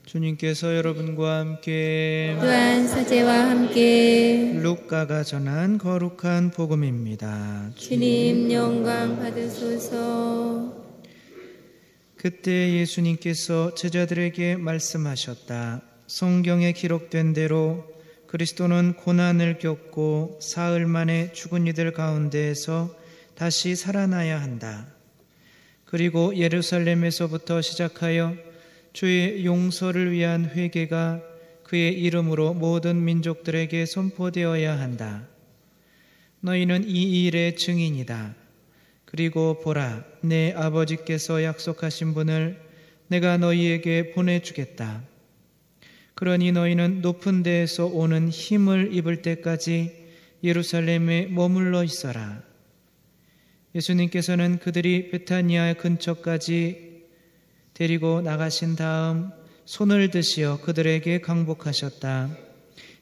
주님께서 여러분과 함께 또한 사제와 함께 루카가 전한 거룩한 복음입니다. 주님 영광 받으소서. 그때 예수님께서 제자들에게 말씀하셨다. 성경에 기록된 대로 그리스도는 고난을 겪고 사흘 만에 죽은 이들 가운데에서 다시 살아나야 한다. 그리고 예루살렘에서부터 시작하여 주의 용서를 위한 회개가 그의 이름으로 모든 민족들에게 선포되어야 한다. 너희는 이 일의 증인이다. 그리고 보라, 내 아버지께서 약속하신 분을 내가 너희에게 보내주겠다. 그러니 너희는 높은 데에서 오는 힘을 입을 때까지 예루살렘에 머물러 있어라. 예수님께서는 그들이 베타니아 근처까지 데리고 나가신 다음 손을 드시어 그들에게 강복하셨다.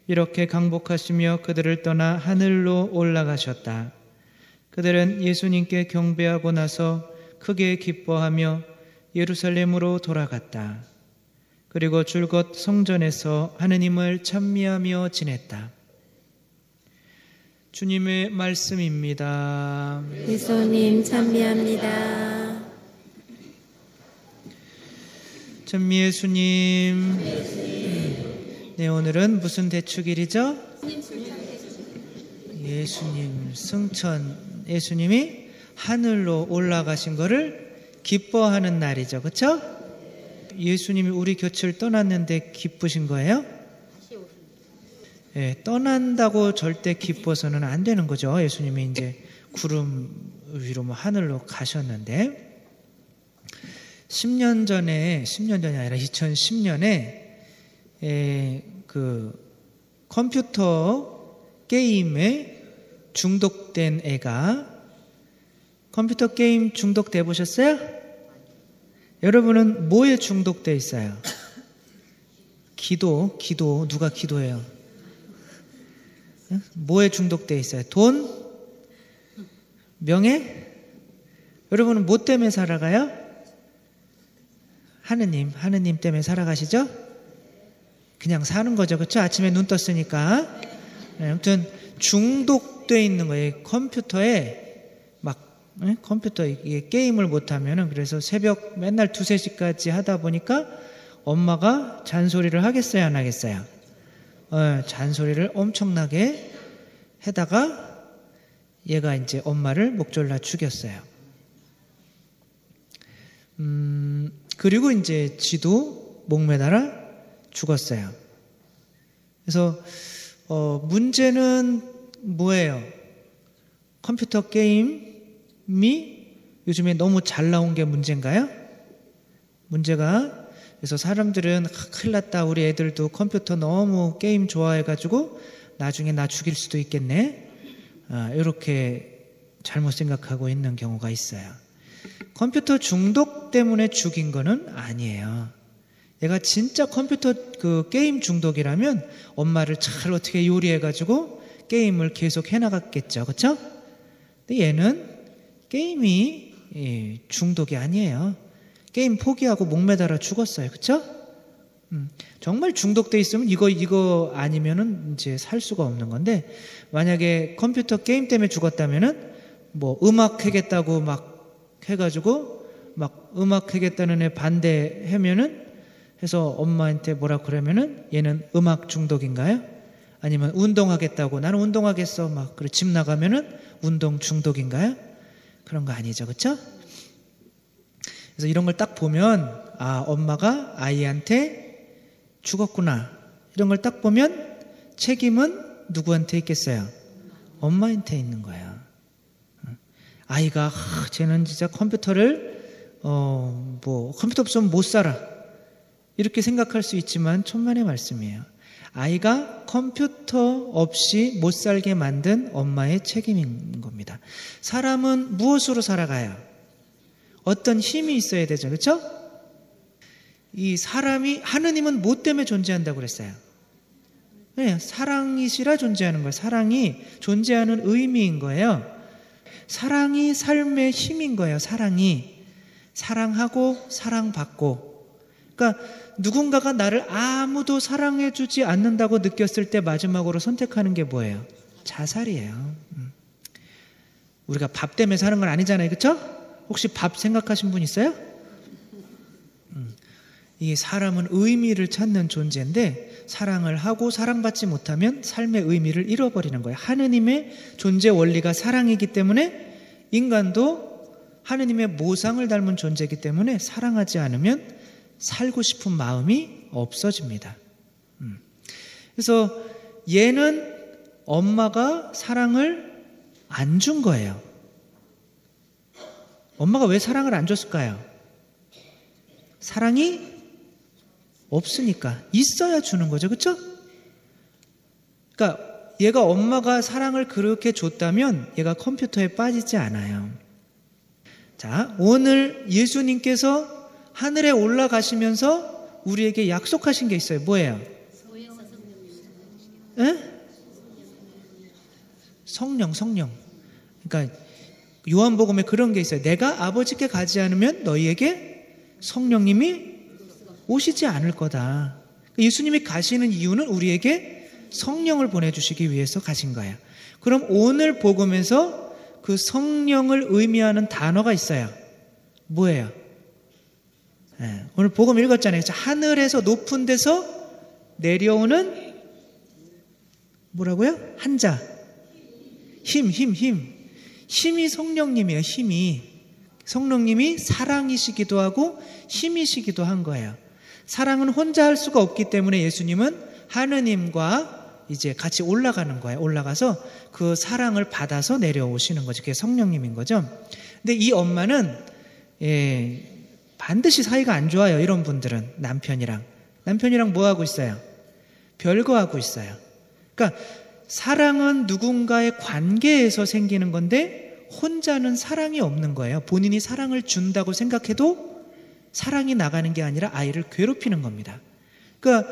이렇게 강복하시며 그들을 떠나 하늘로 올라가셨다. 그들은 예수님께 경배하고 나서 크게 기뻐하며 예루살렘으로 돌아갔다. 그리고 줄곧 성전에서 하느님을 찬미하며 지냈다. 주님의 말씀입니다. 그리스도님 찬미합니다. 찬미의 주님. 네, 오늘은 무슨 대축일이죠? 예수님 승천, 예수님이 하늘로 올라가신 것을 기뻐하는 날이죠. 그렇죠? 예수님이 우리 곁을 떠났는데 기쁘신 거예요? 네, 떠난다고 절대 기뻐서는 안 되는 거죠. 예수님이 이제 구름 위로 하늘로 가셨는데 10년 전이 아니라 2010년에 그 컴퓨터 게임에 중독된 애가, 컴퓨터 게임 중독돼 보셨어요? 여러분은 뭐에 중독돼 있어요? 기도 누가 기도해요? 뭐에 중독돼 있어요? 돈? 명예? 여러분은 뭐 때문에 살아가요? 하느님 때문에 살아가시죠? 그냥 사는 거죠. 그렇죠? 아침에 눈 떴으니까. 아무튼 중독돼 있는 거예요. 컴퓨터에 컴퓨터 이게 게임을 못 하면은, 그래서 새벽 맨날 2, 3시까지 하다 보니까 엄마가 잔소리를 하겠어요, 안 하겠어요? 잔소리를 엄청나게 해다가 얘가 이제 엄마를 목졸라 죽였어요. 그리고 이제 지도 목매달아 죽었어요. 그래서 문제는 뭐예요? 컴퓨터 게임이 요즘에 너무 잘 나온 게 문제인가요? 문제가, 그래서 사람들은 큰일 났다, 우리 애들도 컴퓨터 너무 게임 좋아해가지고 나중에 나 죽일 수도 있겠네, 이렇게 잘못 생각하고 있는 경우가 있어요. 컴퓨터 중독 때문에 죽인 거는 아니에요. 얘가 진짜 컴퓨터 그 게임 중독이라면 엄마를 잘 어떻게 요리해가지고 게임을 계속 해나갔겠죠. 그렇죠? 근데 얘는 게임이 중독이 아니에요. 게임 포기하고 목매달아 죽었어요. 그렇죠? 정말 중독돼 있으면 이거 아니면은 이제 살 수가 없는 건데, 만약에 컴퓨터 게임 때문에 죽었다면은 뭐 음악 하겠다고 막 해가지고 막 음악 하겠다는 애 반대하면은 해서 엄마한테 뭐라 그러면은 얘는 음악 중독인가요? 아니면 운동하겠다고 나는 운동하겠어 막 그래 집 나가면은 운동 중독인가요? 그런 거 아니죠. 그렇죠? 그래서 이런 걸 딱 보면 엄마가 아이한테 죽었구나, 이런 걸 딱 보면 책임은 누구한테 있겠어요? 엄마한테 있는 거예요. 아이가 쟤는 진짜 컴퓨터를 컴퓨터 없으면 못 살아, 이렇게 생각할 수 있지만 천만의 말씀이에요. 아이가 컴퓨터 없이 못 살게 만든 엄마의 책임인 겁니다. 사람은 무엇으로 살아가요? 어떤 힘이 있어야 되죠. 그렇죠? 이 사람이, 하느님은 뭐 때문에 존재한다고 그랬어요? 네, 사랑이시라 존재하는 거예요. 사랑이 존재하는 의미인 거예요. 사랑이 삶의 힘인 거예요. 사랑이 사랑하고 사랑받고. 그러니까 누군가가 나를 아무도 사랑해주지 않는다고 느꼈을 때 마지막으로 선택하는 게 뭐예요? 자살이에요. 우리가 밥 때문에 사는 건 아니잖아요, 그렇죠? 혹시 밥 생각하신 분 있어요? 이게 사람은 의미를 찾는 존재인데 사랑을 하고 사랑받지 못하면 삶의 의미를 잃어버리는 거예요. 하느님의 존재 원리가 사랑이기 때문에 인간도 하느님의 모상을 닮은 존재이기 때문에 사랑하지 않으면 살고 싶은 마음이 없어집니다. 그래서 얘는 엄마가 사랑을 안 준 거예요. 엄마가 왜 사랑을 안 줬을까요? 사랑이 없으니까. 있어야 주는 거죠. 그렇죠? 그러니까 얘가 엄마가 사랑을 그렇게 줬다면 얘가 컴퓨터에 빠지지 않아요. 자, 오늘 예수님께서 하늘에 올라가시면서 우리에게 약속하신 게 있어요. 뭐예요? 에? 성령. 그러니까 요한복음에 그런 게 있어요. 내가 아버지께 가지 않으면 너희에게 성령님이 오시지 않을 거다. 예수님이 가시는 이유는 우리에게 성령을 보내주시기 위해서 가신 거예요. 그럼 오늘 복음에서 그 성령을 의미하는 단어가 있어요. 뭐예요? 네, 오늘 복음 읽었잖아요. 하늘에서 높은 데서 내려오는 뭐라고요? 한자. 힘이 성령님이에요. 힘이. 성령님이 사랑이시기도 하고 힘이시기도 한 거예요. 사랑은 혼자 할 수가 없기 때문에 예수님은 하느님과 이제 같이 올라가는 거예요. 올라가서 그 사랑을 받아서 내려오시는 거죠. 그게 성령님인 거죠. 근데 이 엄마는 반드시 사이가 안 좋아요. 이런 분들은 남편이랑 뭐 하고 있어요? 별거 하고 있어요. 그러니까 사랑은 누군가의 관계에서 생기는 건데 혼자는 사랑이 없는 거예요. 본인이 사랑을 준다고 생각해도 사랑이 나가는 게 아니라 아이를 괴롭히는 겁니다. 그러니까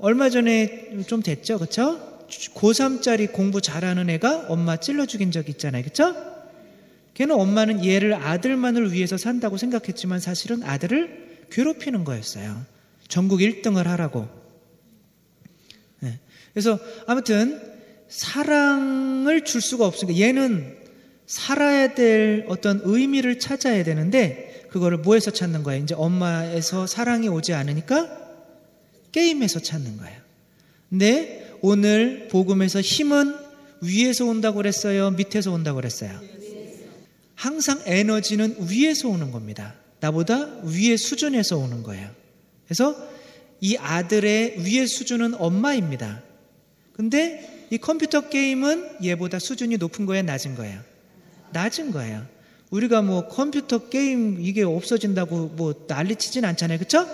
얼마 전에 좀 됐죠, 그렇죠? 고3짜리 공부 잘하는 애가 엄마 찔러 죽인 적 있잖아요, 그렇죠? 걔는 엄마는 얘를 아들만을 위해서 산다고 생각했지만 사실은 아들을 괴롭히는 거였어요. 전국 1등을 하라고. 네. 그래서 아무튼 사랑을 줄 수가 없으니까 얘는 살아야 될 어떤 의미를 찾아야 되는데 그거를 뭐에서 찾는 거예요? 이제 엄마에서 사랑이 오지 않으니까 게임에서 찾는 거예요. 근데 오늘 복음에서 힘은 위에서 온다고 그랬어요? 밑에서 온다고 그랬어요? 항상 에너지는 위에서 오는 겁니다. 나보다 위의 수준에서 오는 거예요. 그래서 이 아들의 위의 수준은 엄마입니다. 근데 이 컴퓨터 게임은 얘보다 수준이 높은 거예요? 낮은 거예요? 낮은 거예요. 우리가 뭐 컴퓨터 게임 이게 없어진다고 뭐 난리치진 않잖아요. 그렇죠?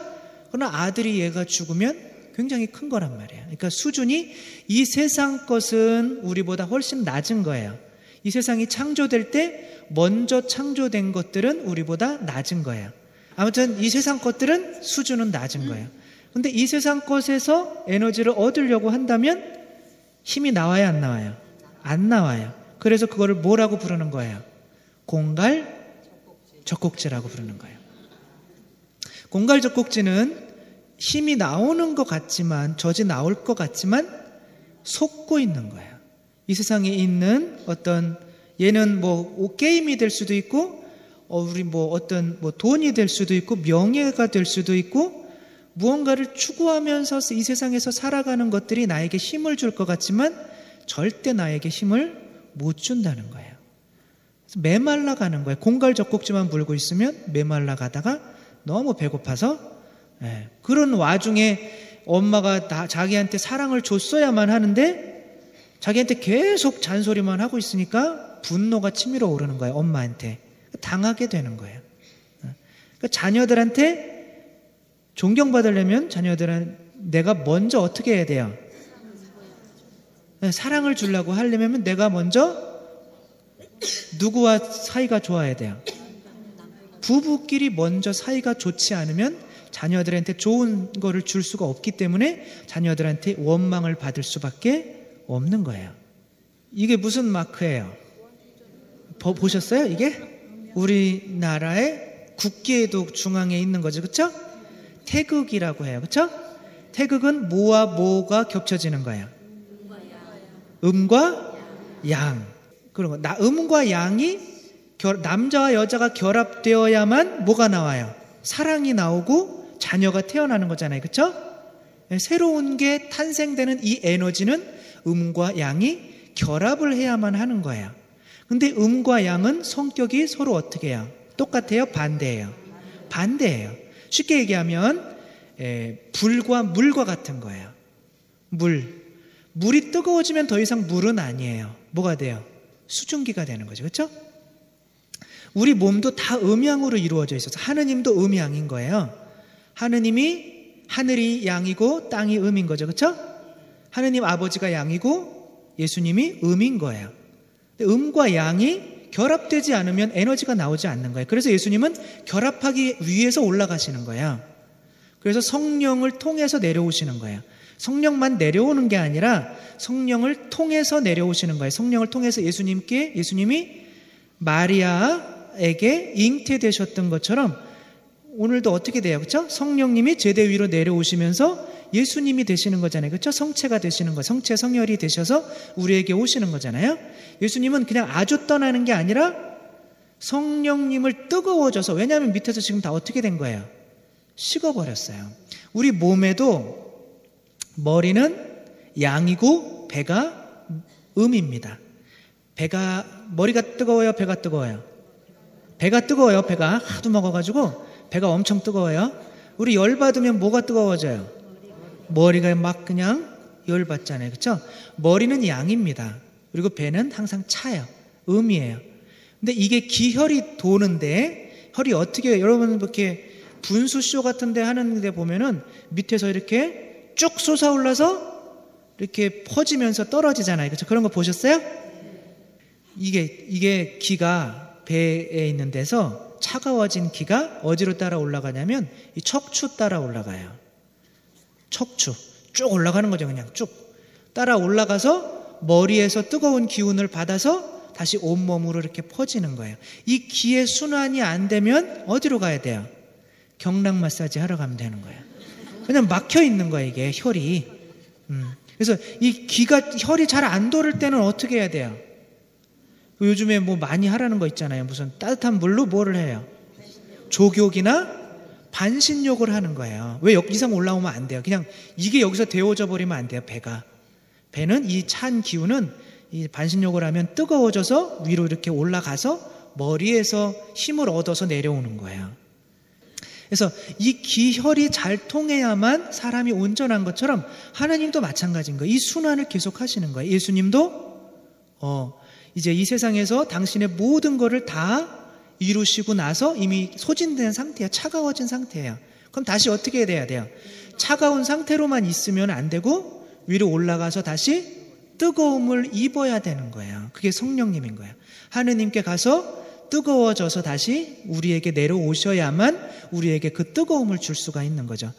그러나 아들이 얘가 죽으면 굉장히 큰 거란 말이에요. 그러니까 수준이 이 세상 것은 우리보다 훨씬 낮은 거예요. 이 세상이 창조될 때 먼저 창조된 것들은 우리보다 낮은 거예요. 아무튼 이 세상 것들은 수준은 낮은 거예요. 근데 이 세상 것에서 에너지를 얻으려고 한다면 힘이 나와요, 안 나와요? 안 나와요. 그래서 그거를 뭐라고 부르는 거예요? 공갈적곡지라고 부르는 거예요. 공갈적곡지는 힘이 나오는 것 같지만, 젖이 나올 것 같지만 속고 있는 거예요. 이 세상에 있는 어떤, 얘는 뭐 게임이 될 수도 있고, 우리 뭐 어떤 뭐 돈이 될 수도 있고, 명예가 될 수도 있고, 무언가를 추구하면서 이 세상에서 살아가는 것들이 나에게 힘을 줄 것 같지만 절대 나에게 힘을 못 준다는 거예요. 그래서 메말라 가는 거예요. 공갈적곡지만 물고 있으면 메말라 가다가 너무 배고파서, 그런 와중에 엄마가 자기한테 사랑을 줬어야만 하는데 자기한테 계속 잔소리만 하고 있으니까 분노가 치밀어 오르는 거예요. 엄마한테 당하게 되는 거예요. 그러니까 자녀들한테 존경받으려면 자녀들은 내가 먼저 어떻게 해야 돼요? 사랑을 주려고 하려면 내가 먼저 누구와 사이가 좋아야 돼요? 부부끼리 먼저 사이가 좋지 않으면 자녀들한테 좋은 거를 줄 수가 없기 때문에 자녀들한테 원망을 받을 수밖에 없는 거예요. 이게 무슨 마크예요? 보셨어요? 이게? 우리나라의 국기에도 중앙에 있는 거죠. 그렇죠? 태극이라고 해요. 그렇죠? 태극은 뭐와 뭐가 겹쳐지는 거예요? 음과 양. 그리고 음과 양이 남자와 여자가 결합되어야만 뭐가 나와요? 사랑이 나오고 자녀가 태어나는 거잖아요. 그렇죠? 새로운 게 탄생되는 이 에너지는 음과 양이 결합을 해야만 하는 거예요. 근데 음과 양은 성격이 서로 어떻게 해요? 똑같아요? 반대예요? 반대예요. 쉽게 얘기하면 불과 물과 같은 거예요. 물이 뜨거워지면 더 이상 물은 아니에요. 뭐가 돼요? 수증기가 되는 거죠. 그렇죠? 우리 몸도 다 음양으로 이루어져 있어서 하느님도 음양인 거예요. 하늘이 양이고 땅이 음인 거죠. 그렇죠? 하느님 아버지가 양이고 예수님이 음인 거예요. 음과 양이 결합되지 않으면 에너지가 나오지 않는 거예요. 그래서 예수님은 결합하기 위해서 올라가시는 거예요. 그래서 성령을 통해서 내려오시는 거예요. 성령만 내려오는 게 아니라 성령을 통해서 내려오시는 거예요. 성령을 통해서 예수님이 마리아에게 잉태되셨던 것처럼 오늘도 어떻게 돼요? 그렇죠? 성령님이 제대 위로 내려오시면서 예수님이 되시는 거잖아요. 그렇죠? 성체가 되시는 거, 성체 성혈이 되셔서 우리에게 오시는 거잖아요. 예수님은 그냥 아주 떠나는 게 아니라 성령님을 뜨거워져서, 왜냐하면 밑에서 지금 다 어떻게 된 거예요? 식어버렸어요. 우리 몸에도 머리는 양이고 배가 음입니다. 머리가 뜨거워요? 배가 뜨거워요? 배가 뜨거워요. 배가 하도 먹어가지고 배가 엄청 뜨거워요. 우리 열받으면 뭐가 뜨거워져요? 머리가 막 그냥 열받잖아요. 그렇죠? 머리는 양입니다. 그리고 배는 항상 차요. 음이에요. 근데 이게 기혈이 도는데, 혈이 어떻게 해요? 여러분 이렇게 분수쇼 같은 데 하는데 보면은 밑에서 이렇게 쭉 솟아올라서 이렇게 퍼지면서 떨어지잖아요. 그렇죠? 그런 거 보셨어요? 이게 기가 배에 있는 데서 차가워진 기가 어디로 따라 올라가냐면 이 척추 따라 올라가요. 척추 쭉 올라가는 거죠. 그냥 쭉 따라 올라가서 머리에서 뜨거운 기운을 받아서 다시 온몸으로 이렇게 퍼지는 거예요. 이 기의 순환이 안 되면 어디로 가야 돼요? 경락 마사지 하러 가면 되는 거예요. 그냥 막혀 있는 거예요. 이게 혈이. 그래서 이 혈이 잘 안 돌을 때는 어떻게 해야 돼요? 요즘에 뭐 많이 하라는 거 있잖아요. 무슨 따뜻한 물로 뭐를 해요? 족욕이나 반신욕을 하는 거예요. 왜 이상 올라오면 안 돼요. 그냥 이게 여기서 데워져 버리면 안 돼요. 배는 이 찬 기운은 이 반신욕을 하면 뜨거워져서 위로 이렇게 올라가서 머리에서 힘을 얻어서 내려오는 거예요. 그래서 이 기혈이 잘 통해야만 사람이 온전한 것처럼 하나님도 마찬가지인 거예요. 이 순환을 계속 하시는 거예요. 예수님도 이제 이 세상에서 당신의 모든 것을 다 이루시고 나서 이미 소진된 상태예요. 차가워진 상태예요. 그럼 다시 어떻게 돼야 돼요? 차가운 상태로만 있으면 안 되고 위로 올라가서 다시 뜨거움을 입어야 되는 거예요. 그게 성령님인 거예요. 하느님께 가서 뜨거워져서 다시 우리에게 내려오셔야만 우리에게 그 뜨거움을 줄 수가 있는 거죠.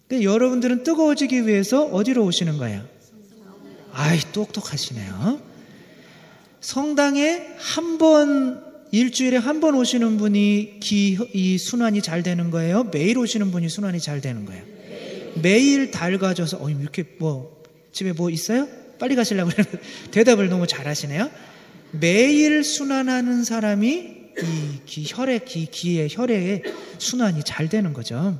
근데 여러분들은 뜨거워지기 위해서 어디로 오시는 거예요? 아이, 똑똑하시네요. 성당에 일주일에 한 번 오시는 분이 이 순환이 잘 되는 거예요? 매일 오시는 분이 순환이 잘 되는 거예요? 매일 닮아져서 이렇게 집에 뭐 있어요? 빨리 가시려고 그러면 대답을 너무 잘하시네요. 매일 순환하는 사람이 기의 혈액의 순환이 잘 되는 거죠.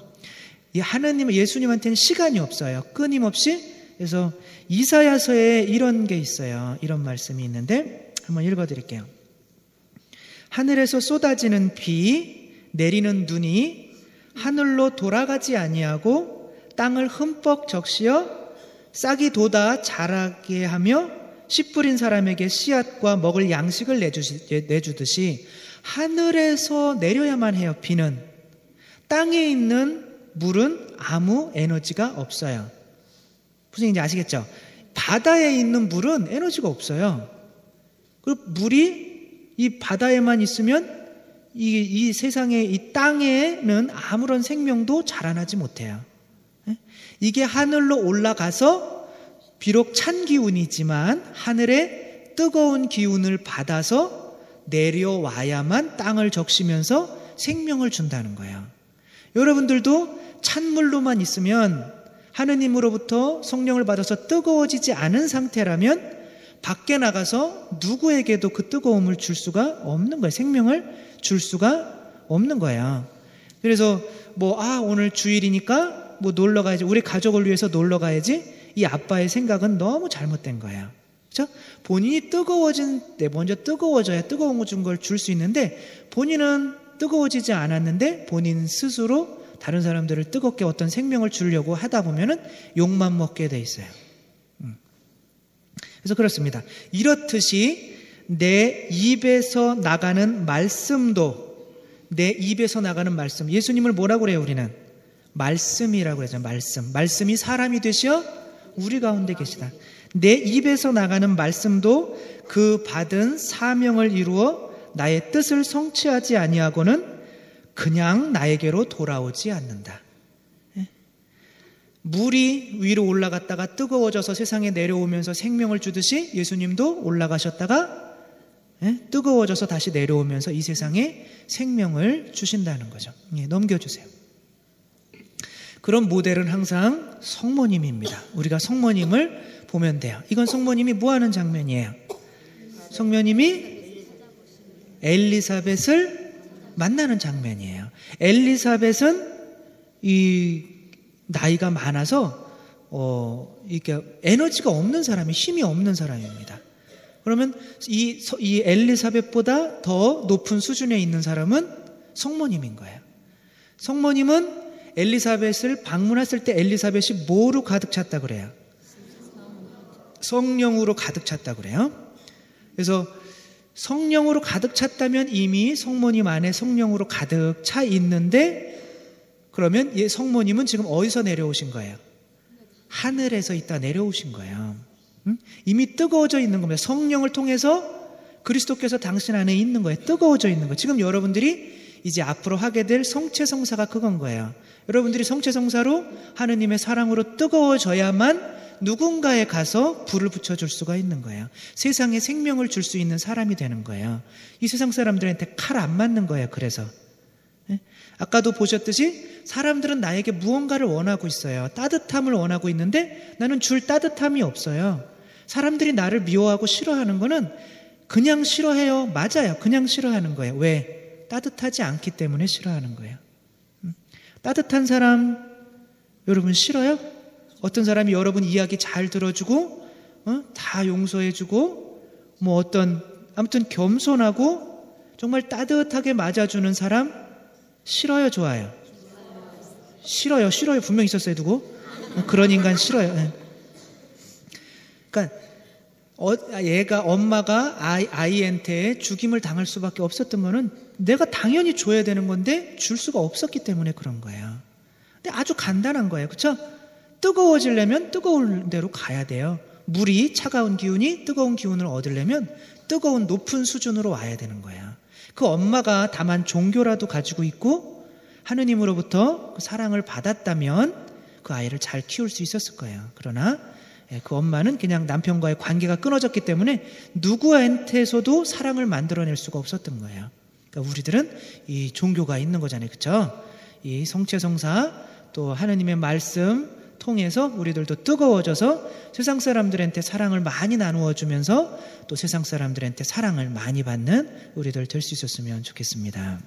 이 하나님, 예수님한테는 시간이 없어요. 끊임없이. 그래서 이사야서에 이런 게 있어요. 이런 말씀이 있는데 한번 읽어드릴게요. 하늘에서 쏟아지는 비, 내리는 눈이 하늘로 돌아가지 아니하고 땅을 흠뻑 적시어 싹이 돋아 자라게 하며 씨 뿌린 사람에게 씨앗과 먹을 양식을 내주듯이 하늘에서 내려야만 해요. 비는. 땅에 있는 물은 아무 에너지가 없어요. 무슨 얘기인지 아시겠죠? 바다에 있는 물은 에너지가 없어요. 그리고 물이 이 바다에만 있으면 이 세상의 이 땅에는 아무런 생명도 자라나지 못해요. 이게 하늘로 올라가서 비록 찬 기운이지만 하늘의 뜨거운 기운을 받아서 내려와야만 땅을 적시면서 생명을 준다는 거예요. 여러분들도 찬물로만 있으면, 하느님으로부터 성령을 받아서 뜨거워지지 않은 상태라면 밖에 나가서 누구에게도 그 뜨거움을 줄 수가 없는 거예요. 생명을 줄 수가 없는 거예요. 그래서 오늘 주일이니까 놀러 가야지, 우리 가족을 위해서 놀러 가야지, 이 아빠의 생각은 너무 잘못된 거예요. 그렇죠? 본인이 뜨거워진 때 먼저 뜨거워져야 뜨거운 걸 줄 수 있는데, 본인은 뜨거워지지 않았는데 본인 스스로 다른 사람들을 뜨겁게 어떤 생명을 주려고 하다 보면은 욕만 먹게 돼 있어요. 그래서 그렇습니다. 이렇듯이 내 입에서 나가는 말씀도, 내 입에서 나가는 말씀, 예수님을 뭐라고 그래요? 우리는 말씀이라고 그러죠. 말씀이 사람이 되시어 우리 가운데 계시다. 내 입에서 나가는 말씀도 그 받은 사명을 이루어 나의 뜻을 성취하지 아니하고는 그냥 나에게로 돌아오지 않는다. 물이 위로 올라갔다가 뜨거워져서 세상에 내려오면서 생명을 주듯이 예수님도 올라가셨다가 뜨거워져서 다시 내려오면서 이 세상에 생명을 주신다는 거죠. 넘겨주세요. 그런 모델은 항상 성모님입니다. 우리가 성모님을 보면 돼요. 이건 성모님이 뭐 하는 장면이에요? 성모님이 엘리사벳을 만나는 장면이에요. 엘리사벳은 이 나이가 많아서 이렇게 에너지가 없는 사람이, 힘이 없는 사람입니다. 그러면 이 엘리사벳보다 더 높은 수준에 있는 사람은 성모님인 거예요. 성모님은 엘리사벳을 방문했을 때 엘리사벳이 뭐로 가득 찼다 그래요? 성령으로 가득 찼다 그래요. 그래서 성령으로 가득 찼다면 이미 성모님 안에 성령으로 가득 차 있는데, 그러면 이 성모님은 지금 어디서 내려오신 거예요? 하늘에서 있다 내려오신 거예요. 이미 뜨거워져 있는 겁니다. 성령을 통해서 그리스도께서 당신 안에 있는 거예요. 뜨거워져 있는 거예요. 지금 여러분들이 이제 앞으로 하게 될 성체성사가 그건 거예요. 여러분들이 성체성사로 하느님의 사랑으로 뜨거워져야만 누군가에 가서 불을 붙여줄 수가 있는 거예요. 세상에 생명을 줄 수 있는 사람이 되는 거예요. 이 세상 사람들한테 칼 안 맞는 거예요. 그래서 아까도 보셨듯이 사람들은 나에게 무언가를 원하고 있어요. 따뜻함을 원하고 있는데 나는 줄 따뜻함이 없어요. 사람들이 나를 미워하고 싫어하는 거는 그냥 싫어해요. 맞아요. 그냥 싫어하는 거예요. 왜? 따뜻하지 않기 때문에 싫어하는 거예요. 따뜻한 사람 여러분 싫어요? 어떤 사람이 여러분 이야기 잘 들어주고 다 용서해주고 아무튼 겸손하고 정말 따뜻하게 맞아주는 사람 싫어요? 좋아요? 싫어요. 분명히 있었어요. 누구? 그런 인간 싫어요. 그러니까 얘가 엄마가 아이한테 죽임을 당할 수밖에 없었던 거는 내가 당연히 줘야 되는 건데 줄 수가 없었기 때문에 그런 거예요. 근데 아주 간단한 거예요. 그렇죠? 뜨거워지려면 뜨거운 데로 가야 돼요. 물이 차가운 기운이 뜨거운 기운을 얻으려면 뜨거운 높은 수준으로 와야 되는 거예요. 그 엄마가 다만 종교라도 가지고 있고 하느님으로부터 그 사랑을 받았다면 그 아이를 잘 키울 수 있었을 거예요. 그러나 그 엄마는 그냥 남편과의 관계가 끊어졌기 때문에 누구한테서도 사랑을 만들어낼 수가 없었던 거예요. 그러니까 우리들은 이 종교가 있는 거잖아요. 그렇죠? 이 성체성사 또 하느님의 말씀 통해서 우리들도 뜨거워져서 세상 사람들한테 사랑을 많이 나누어 주면서 또 세상 사람들한테 사랑을 많이 받는 우리들 될 수 있었으면 좋겠습니다.